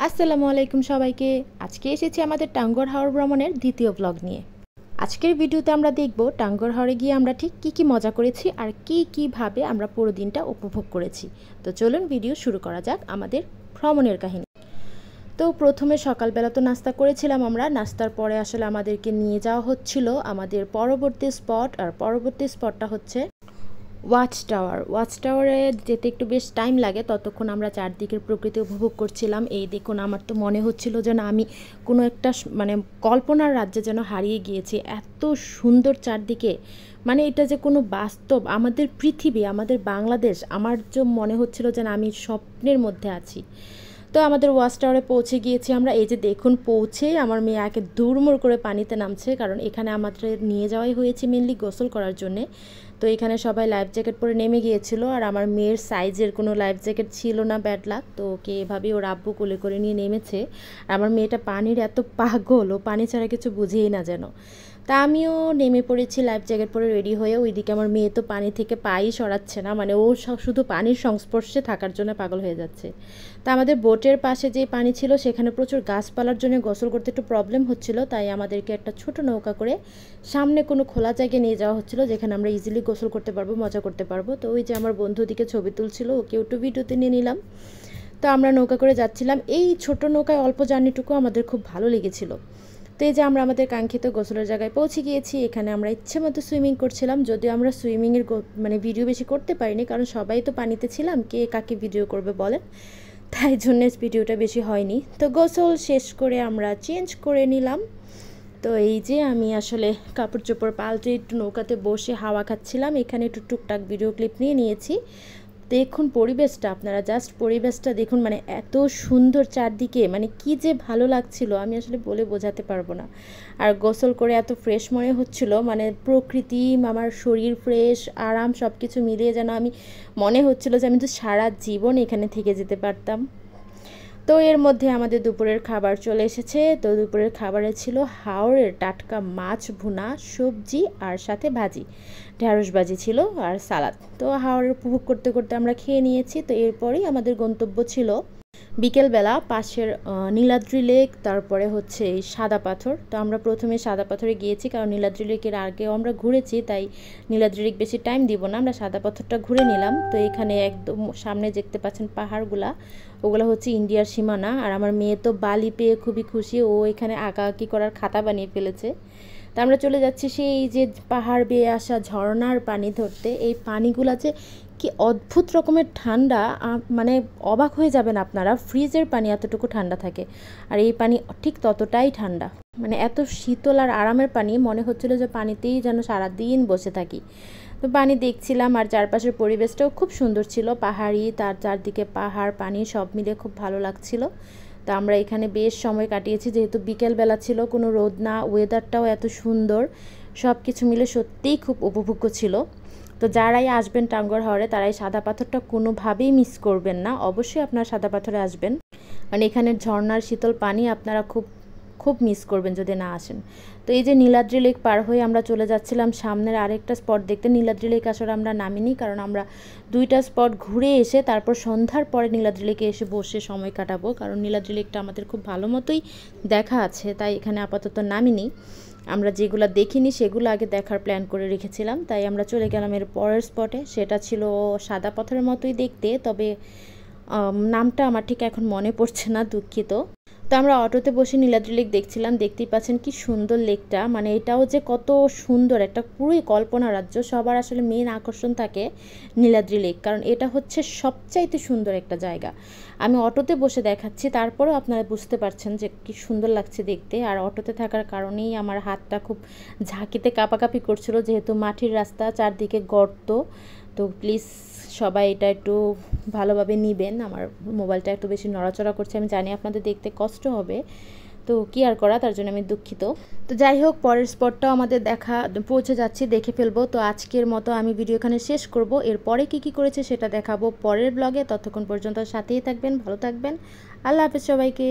আসসালামু আলাইকুম সবাইকে। আজকে এসেছি আমাদের টাঙ্গুয়ার হাওর ভ্রমণের দ্বিতীয় ব্লগ নিয়ে। আজকের ভিডিওতে আমরা দেখব টাঙ্গুয়ার হাওরে গিয়ে আমরা ঠিক কী মজা করেছি আর কীভাবে আমরা পুরো দিনটা উপভোগ করেছি। তো চলুন ভিডিও শুরু করা যাক আমাদের ভ্রমণের কাহিনী। তো প্রথমে সকালবেলা তো নাস্তা করেছিলাম আমরা। নাস্তার পরে আসলে আমাদেরকে নিয়ে যাওয়া হচ্ছিল আমাদের পরবর্তী স্পট, আর পরবর্তী স্পটটা হচ্ছে ওয়াচ টাওয়ার। ওয়াচ টাওয়ারে যেতে একটু বেশ টাইম লাগে, ততক্ষণ আমরা চারদিকের প্রকৃতি উপভোগ করছিলাম। এই দেখুন, আমার তো মনে হচ্ছিল যেন আমি কোনো একটা মানে কল্পনার রাজ্যে যেন হারিয়ে গিয়েছি। এত সুন্দর চারদিকে, মানে এটা যে কোনো বাস্তব আমাদের পৃথিবী, আমাদের বাংলাদেশ, আমার যে মনে হচ্ছিল যেন আমি স্বপ্নের মধ্যে আছি। তো আমাদের ওয়াচ টাওয়ারে পৌঁছে গিয়েছি আমরা। এই যে দেখুন, পৌঁছেই আমার মেয়ে আগে দৌড়মোড় করে পানিতে নামছে, কারণ এখানে আমাদের নিয়ে যাওয়াই হয়েছে মেনলি গোসল করার জন্যে। তো এখানে সবাই লাইফ জ্যাকেট পরে নেমে গিয়েছিল, আর আমার মেয়ের সাইজের কোনো লাইফ জ্যাকেট ছিল না, ব্যাড লাক। তো ওকে এভাবেই ওর আব্বু কোলে করে নিয়ে নেমেছে। আর আমার মেয়েটা পানির এত পাগল, ও পানি ছাড়া কিছু বুঝেই না যেন। তা আমিও নেমে পড়েছি লাইফ জ্যাকেট পরে রেডি হয়ে। ওইদিকে আমার মেয়ে তো পানি থেকে পাই সরাচ্ছে না, মানে ও শুধু পানির সংস্পর্শে থাকার জন্য পাগল হয়ে যাচ্ছে। তা আমাদের বোটের পাশে যে পানি ছিল সেখানে প্রচুর গাছপালার জন্য গোসল করতে একটু প্রবলেম হচ্ছিল, তাই আমাদেরকে একটা ছোট নৌকা করে সামনে কোনো খোলা জায়গায় নিয়ে যাওয়া হচ্ছিল, যেখানে আমরা ইজিলি গোসল করতে পারবো, মজা করতে পারবো। তো ওই যে আমার বন্ধু দিকে ছবি তুলছিল, ওকে একটু ভিডিওতে নিয়ে নিলাম। তো আমরা নৌকা করে যাচ্ছিলাম। এই ছোট নৌকায় অল্প জার্নিটুকু আমাদের খুব ভালো লেগেছিল। তো এই যে আমরা আমাদের কাঙ্ক্ষিত গোসলের জায়গায় পৌঁছে গিয়েছি। এখানে আমরা ইচ্ছে মতো সুইমিং করছিলাম, যদিও আমরা সুইমিংয়ের মানে ভিডিও বেশি করতে পারিনি, কারণ সবাই তো পানিতে ছিলাম, কে কাকে ভিডিও করবে বলেন, তাই জন্য ভিডিওটা বেশি হয়নি। তো গোসল শেষ করে আমরা চেঞ্জ করে নিলাম। তো এই যে আমি আসলে কাপড় চোপড় পাল্টে একটু নৌকাতে বসে হাওয়া খাচ্ছিলাম, এখানে একটু টুকটাক ভিডিও ক্লিপ নিয়ে নিয়েছি। দেখুন পরিবেশটা, আপনারা জাস্ট পরিবেশটা দেখুন, মানে এত সুন্দর চারদিকে, মানে কি যে ভালো লাগছিল আমি আসলে বলে বোঝাতে পারবো না। আর গোসল করে এত ফ্রেশ মনে হচ্ছিল, মানে প্রকৃতি, আমার শরীর ফ্রেশ, আরাম সব কিছু মিলিয়ে যেন আমি মনে হচ্ছিল যে আমি তো সারা জীবন এখানে থেকে যেতে পারতাম। তো এর মধ্যে আমাদের দুপুরের খাবার চলে এসেছে। তো দুপুরের খাবারে ছিল হাওরের টাটকা মাছ ভুনা, সবজি আর সাথে ভাজি, ঢ্যাঁড়স ভাজি ছিল আর সালাদ। তো হাওরের উপভোগ করতে করতে আমরা খেয়ে নিয়েছি। তো এরপরেই আমাদের গন্তব্য ছিল বিকেলবেলা পাশের নীলাদ্রি লেক, তারপরে হচ্ছে এই সাদা পাথর। তো আমরা প্রথমে সাদা পাথরে গিয়েছি, কারণ নীলাদ্রি লেকের আগেও আমরা ঘুরেছি, তাই নীলাদ্রি লেক বেশি টাইম দিব না, আমরা সাদা পাথরটা ঘুরে নিলাম। তো এখানে একদম সামনে দেখতে পাচ্ছেন পাহাড়গুলা, ওগুলো হচ্ছে ইন্ডিয়ার সীমানা। আর আমার মেয়ে তো বালি পেয়ে খুবই খুশি, ও এখানে আঁকাআঁকি করার খাতা বানিয়ে ফেলেছে। তা আমরা চলে যাচ্ছি সেই যে পাহাড় বেয়ে আসা ঝর্ণার পানি ধরতে। এই পানিগুলা যে কি অদ্ভুত রকমের ঠান্ডা, মানে অবাক হয়ে যাবেন আপনারা, ফ্রিজের পানি এতটুকু ঠান্ডা থাকে, আর এই পানি ঠিক ততটাই ঠান্ডা, মানে এত শীতল আর আরামের পানি, মনে হচ্ছিল যে পানিতেই যেন সারাদিন বসে থাকি। তো পানি দেখছিলাম, আর চারপাশের পরিবেশটাও খুব সুন্দর ছিল, পাহাড়ি, তার চারদিকে পাহাড়, পানি সব মিলে খুব ভালো লাগছিল। তো আমরা এখানে বেশ সময় কাটিয়েছি, যেহেতু বিকেলবেলা ছিল, কোনো রোদ না, ওয়েদারটাও এত সুন্দর, সব কিছু মিলে সত্যিই খুব উপভোগ্য ছিল। তো যারাই আসবেন টাঙ্গুয়ার হাওরে, তারাই সাদা পাথরটা কোনোভাবেই মিস করবেন না, অবশ্যই আপনারা সাদা পাথরে আসবেন, মানে এখানের ঝর্ণার শীতল পানি আপনারা খুব খুব মিস করবেন যদি না আসেন। তো এই যে নীলাদ্রি লেক পার হয়ে আমরা চলে যাচ্ছিলাম সামনের আরেকটা স্পট দেখতে। নীলাদ্রি লেক আসলে আমরা নামিনি, কারণ আমরা দুইটা স্পট ঘুরে এসে তারপর সন্ধ্যার পরে নীলাদ্রি লেকে এসে বসে সময় কাটাবো, কারণ নীলাদ্রি লেকটা আমাদের খুব ভালো মতোই দেখা আছে, তাই এখানে আপাতত নামিনি। আমরা যেগুলো দেখিনি সেগুলো আগে দেখার প্ল্যান করে রেখেছিলাম, তাই আমরা চলে গেলাম এর পরের স্পটে। সেটা ছিল সাদা পাথরের মতোই দেখতে, তবে নামটা আমার ঠিক এখন মনে পড়ছে না, দুঃখিত। তো আমরা অটোতে বসে নীলাদ্রি লেক দেখছিলাম, দেখতেই পাচ্ছেন কি সুন্দর লেকটা, মানে এটাও যে কত সুন্দর, একটা পুরোই কল্পনা রাজ্য। সবার আসলে মেন আকর্ষণ থাকে নীলাদ্রি লেক, কারণ এটা হচ্ছে সবচাইতে সুন্দর একটা জায়গা। আমি অটোতে বসে দেখাচ্ছি, তারপরেও আপনারা বুঝতে পারছেন যে কি সুন্দর লাগছে দেখতে। আর অটোতে থাকার কারণেই আমার হাতটা খুব ঝাঁকিতে কাঁপাকাঁপি করছিল, যেহেতু মাটির রাস্তা, চারদিকে গর্ত। তো প্লিজ সবাই এটা একটু ভালোভাবে নিবেন। আমার মোবাইলটা একটু বেশি নড়াচড়া করছে, আমি জানি আপনাদের দেখতে কষ্ট হবে, তো কি আর করা, তার জন্য আমি দুঃখিত। তো যাই হোক, পরের স্পটটাও আমাদের পৌঁছে যাচ্ছি, দেখে ফেলবো। তো আজকের মতো আমি ভিডিও এখানে শেষ করব, এরপরে কি করেছে সেটা দেখাবো পরের ব্লগে। ততক্ষণ পর্যন্ত সাথেই থাকবেন, ভালো থাকবেন, আল্লাহ হাফেজ সবাইকে।